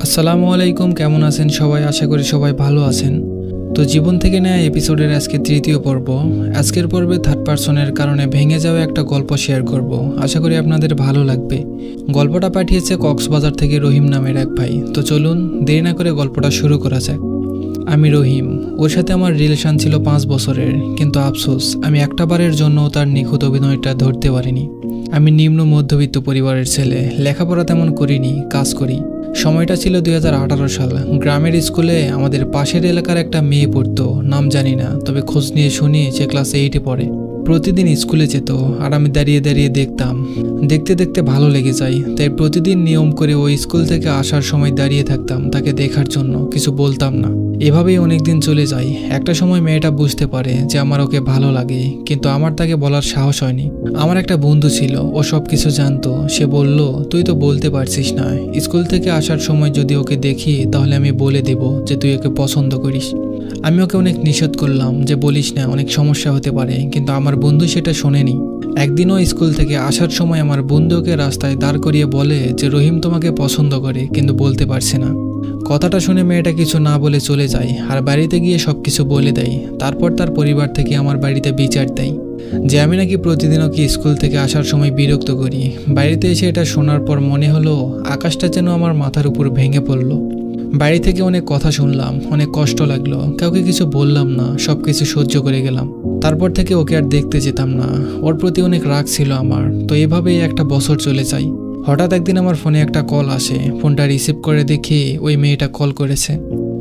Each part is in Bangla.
আসসালামু আলাইকুম, কেমন আছেন সবাই? আশা করি সবাই ভালো আছেন। তো জীবন থেকে নেওয়া এপিসোডের আজকে তৃতীয় পর্ব। আজকের পর্বে থার্ড পারসনের কারণে ভেঙে যাওয়া একটা গল্প শেয়ার করব। আশা করি আপনাদের ভালো লাগবে। গল্পটা পাঠিয়েছে কক্সবাজার থেকে রহিম নামের এক ভাই। তো চলুন দেরি না করে গল্পটা শুরু করা যাক। আমি রহিম, ওর সাথে আমার রিলেশন ছিল 5 বছরের, কিন্তু আফসোস আমি একটা বারের জন্য তার নিখুঁত অভিনয়টা ধরতে পারিনি। আমি নিম্ন মধ্যবিত্ত পরিবারের ছেলে, লেখাপড়া তেমন করিনি, কাজ করি। সময়টা ছিল 2018 সাল। গ্রামের স্কুলে আমাদের পাশের এলাকার একটা মেয়ে পড়তো, নাম জানি না, তবে খোঁজ নিয়ে শুনি সে ক্লাস 8-এ পড়ে। প্রতিদিন স্কুলে যেত আর আমি দাঁড়িয়ে দাঁড়িয়ে দেখতাম। দেখতে দেখতে ভালো লেগে যায়, তাই প্রতিদিন নিয়ম করে ওই স্কুল থেকে আসার সময় দাঁড়িয়ে থাকতাম তাকে দেখার জন্য, কিছু বলতাম না। এভাবেই অনেক দিন চলে যায়। একটা সময় মেয়েটা বুঝতে পারে যে আমার ওকে ভালো লাগে, কিন্তু আমার তাকে বলার সাহস হয়নি। আমার একটা বন্ধু ছিল, ও সব কিছু জানতো। সে বলল, তুই তো বলতে পারছিস না, স্কুল থেকে আসার সময় যদি ওকে দেখি তাহলে আমি বলে দেব যে তুই ওকে পছন্দ করিস। আমি ওকে অনেক নিষেধ করলাম যে বলিস না, অনেক সমস্যা হতে পারে, কিন্তু আমার বন্ধু সেটা শোনেনি। একদিনও স্কুল থেকে আসার সময় আমার বন্ধুকে রাস্তায় দাঁড় করিয়ে বলে যে রহিম তোমাকে পছন্দ করে, কিন্তু বলতে পারছে না। কথাটা শুনে মেয়েটা কিছু না বলে চলে যায় আর বাড়িতে গিয়ে সব কিছু বলে দেয়। তারপর তার পরিবার থেকে আমার বাড়িতে বিচার দেয় যে আমি নাকি প্রতিদিন ওকে স্কুল থেকে আসার সময় বিরক্ত করি। বাড়িতে এসে এটা শোনার পর মনে হলো আকাশটা যেন আমার মাথার উপর ভেঙে পড়লো। বাড়ি থেকে অনেক কথা শুনলাম, অনেক কষ্ট লাগলো, কাউকে কিছু বললাম না, সব কিছু সহ্য করে গেলাম। তারপর থেকে ওকে আর দেখতে যেতাম না। ওর প্রতি অনেক রাগ ছিল আমার। তো এভাবেই একটা বছর চলে যায়। হঠাৎ একদিন আমার ফোনে একটা কল আসে। ফোনটা রিসিভ করে দেখি ওই মেয়েটা কল করেছে।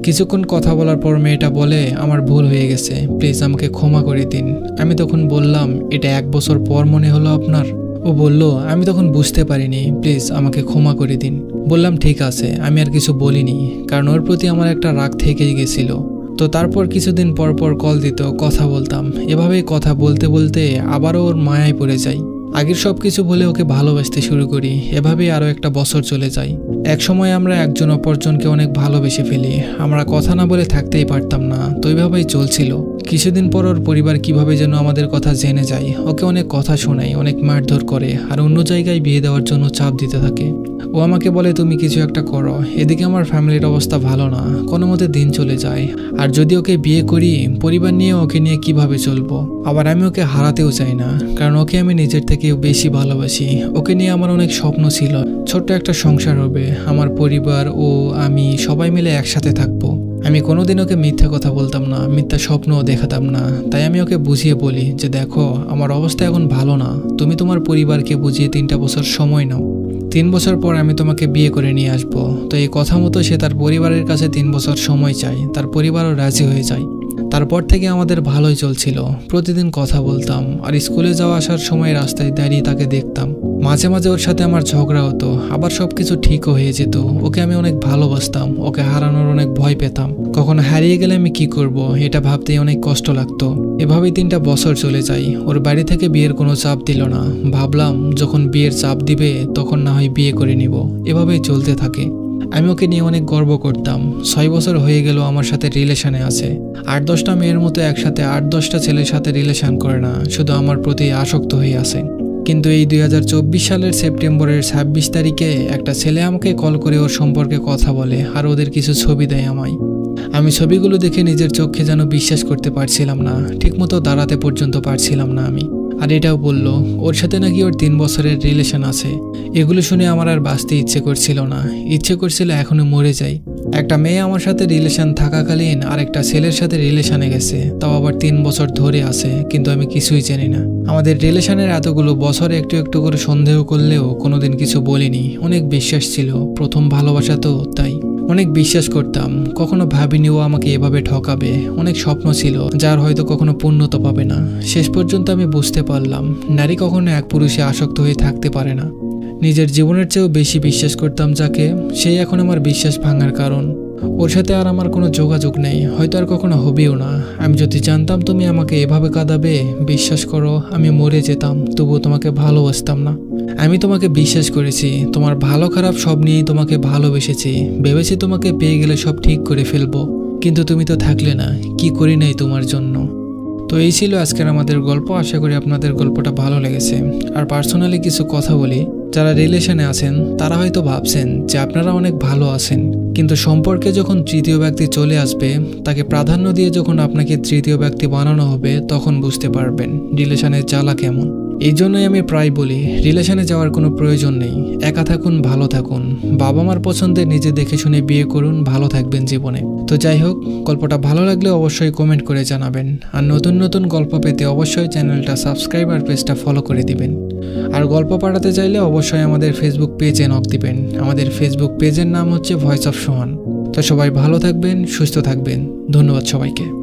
কিছুক্ষণ কথা বলার পর মেয়েটা বলে, আমার ভুল হয়ে গেছে, প্লিজ আমাকে ক্ষমা করে দিন। আমি তখন বললাম, এটা 1 বছর পর মনে হলো আপনার? ও বলল, আমি তখন বুঝতে পারিনি, প্লিজ আমাকে ক্ষমা করে দিন। বললাম ঠিক আছে। আমি আর কিছু বলিনি, কারণ ওর প্রতি আমার একটা রাগ থেকেই গেছিল। তো তারপর কিছুদিন পর পর কল দিত, কথা বলতাম। এভাবেই কথা বলতে বলতে আবারও ওর মায়ায় পড়ে যাই। আগের সব কিছু বলে ওকে ভালোবাসতে শুরু করি। এভাবেই আরও একটা বছর চলে যায়। এক সময় আমরা একজন অপরজনকে অনেক ভালোবেসে ফেলি। আমরা কথা না বলে থাকতেই পারতাম না। তো এইভাবেই চলছিল। কিছুদিন পর ওর পরিবার কিভাবে যেন আমাদের কথা জেনে যায়। ওকে অনেক কথা শোনায়, অনেক মারধর করে আর অন্য জায়গায় বিয়ে দেওয়ার জন্য চাপ দিতে থাকে। ও আমাকে বলে, তুমি কিছু একটা করো। এদিকে আমার ফ্যামিলির অবস্থা ভালো না, কোনো মতে দিন চলে যায়। আর যদি ওকে বিয়ে করি, পরিবার নিয়ে ওকে নিয়ে কিভাবে চলবো? আবার আমি ওকে হারাতেও চাই না, কারণ ওকে আমি নিজের থেকেও বেশি ভালোবাসি। ওকে নিয়ে আমার অনেক স্বপ্ন ছিল, ছোট্ট একটা সংসার হবে, আমার পরিবার ও আমি সবাই মিলে একসাথে থাকবো। আমি কোনোদিন ওকে মিথ্যা কথা বলতাম না, মিথ্যা স্বপ্নও দেখাতাম না। তাই আমি ওকে বুঝিয়ে বলি যে দেখো, আমার অবস্থা এখন ভালো না, তুমি তোমার পরিবারকে বুঝিয়ে 3টা বছর সময় নাও। 3 বছর পর আমি তোমাকে বিয়ে করে নিয়ে আসবো। তো এই কথা মতো সে তার পরিবারের কাছে 3 বছর সময় চায়। তার পরিবারও রাজি হয়ে যায়। তারপর থেকে আমাদের ভালোই চলছিল। প্রতিদিন কথা বলতাম আর স্কুলে যাওয়া আসার সময় রাস্তায় দাঁড়িয়ে তাকে দেখতাম। মাঝে মাঝে ওর সাথে আমার ঝগড়া হতো, আবার সবকিছু ঠিকও হয়ে যেত। ওকে আমি অনেক ভালোবাসতাম, ওকে হারানোর অনেক ভয় পেতাম। কখনো হারিয়ে গেলে আমি কি করব, এটা ভাবতেই অনেক কষ্ট লাগতো। এভাবেই 3টা বছর চলে যায়। ওর বাড়ি থেকে বিয়ের কোনো চাপ দিল না। ভাবলাম যখন বিয়ের চাপ দিবে তখন না হয় বিয়ে করে নিব। এভাবেই চলতে থাকে। আমি ওকে নিয়ে অনেক গর্ব করতাম। 6 বছর হয়ে গেল আমার সাথে রিলেশনে আছে। 8-10টা মেয়ের মতো একসাথে 8-10টা ছেলের সাথে রিলেশন করে না, শুধু আমার প্রতি আসক্ত হয়ে আছে। কিন্তু এই 2024 সালের সেপ্টেম্বরের 26 তারিখে একটা ছেলে আমাকে কল করে ওর সম্পর্কে কথা বলে আর ওদের কিছু ছবি দেয় আমায়। আমি ছবিগুলো দেখে নিজের চোখে যেন বিশ্বাস করতে পারছিলাম না। ঠিকমতো দাঁড়াতে পর্যন্ত পারছিলাম না আমি। আর এটাও বলল ওর সাথে নাকি ওর 3 বছরের রিলেশন আছে। এগুলো শুনে আমার আর বাঁচতে ইচ্ছে করছিল না। ইচ্ছে করছিল এখনো মরে যাই। একটা মেয়ে আমার সাথে রিলেশন থাকাকালীন আরেকটা ছেলের সাথে রিলেশনে গেছে, তাও আবার 3 বছর ধরে আছে, কিন্তু আমি কিছুই জানি না। আমাদের রিলেশনের এতগুলো বছর একটু একটু করে সন্দেহ করলেও কোনোদিন কিছু বলিনি। অনেক বিশ্বাস ছিল, প্রথম ভালোবাসা তো তাই অনেক বিশ্বাস করতাম। কখনো ভাবিনি ও আমাকে এভাবে ঠকাবে। অনেক স্বপ্ন ছিল যার হয়তো কখনো পূর্ণতা পাবে না। শেষ পর্যন্ত আমি বুঝতে পারলাম নারী কখনো এক পুরুষে আসক্ত হয়ে থাকতে পারে না। নিজের জীবনের চেয়েও বেশি বিশ্বাস করতাম যাকে, সেই এখন আমার বিশ্বাস ভাঙার কারণ। ওর সাথে আর আমার কোনো যোগাযোগ নেই, হয়তো আর কখনো হবেও না। আমি যদি জানতাম তুমি আমাকে এভাবে কাঁদাবে, বিশ্বাস করো আমি মরে যেতাম, তবুও তোমাকে ভালোবাসতাম না। আমি তোমাকে বিশ্বাস করেছি, তোমার ভালো খারাপ সব নিয়েই তোমাকে ভালোবেসেছি। ভেবেছি তোমাকে পেয়ে গেলে সব ঠিক করে ফেলবো, কিন্তু তুমি তো থাকলে না। কি করি নাই তোমার জন্য। তো এই ছিল আজকের আমাদের গল্প। আশা করি আপনাদের গল্পটা ভালো লেগেছে। আর পার্সোনালি কিছু কথা বলি, যারা রিলেশনে আছেন তারা হয়তো ভাবছেন যে আপনারা অনেক ভালো আছেন, কিন্তু সম্পর্কে যখন তৃতীয় ব্যক্তি চলে আসবে, তাকে প্রাধান্য দিয়ে যখন আপনাকে তৃতীয় ব্যক্তি বানানো হবে, তখন বুঝতে পারবেন রিলেশনের জ্বালা কেমন। এই জন্যই আমি প্রায় বলি, রিলেশনে যাওয়ার কোনো প্রয়োজন নেই। একা থাকুন, ভালো থাকুন, বাবা মার পছন্দের নিজে দেখে শুনে বিয়ে করুন, ভালো থাকবেন জীবনে। তো যাই হোক, গল্পটা ভালো লাগলে অবশ্যই কমেন্ট করে জানাবেন। আর নতুন নতুন গল্প পেতে অবশ্যই চ্যানেলটা সাবস্ক্রাইব আর পেজটা ফলো করে দিবেন। আর গল্প পাঠাতে চাইলে অবশ্যই আমাদের ফেসবুক পেজে নক দিবেন। আমাদের ফেসবুক পেজের নাম হচ্ছে ভয়েস অফ সোহান। তো সবাই ভালো থাকবেন, সুস্থ থাকবেন। ধন্যবাদ সবাইকে।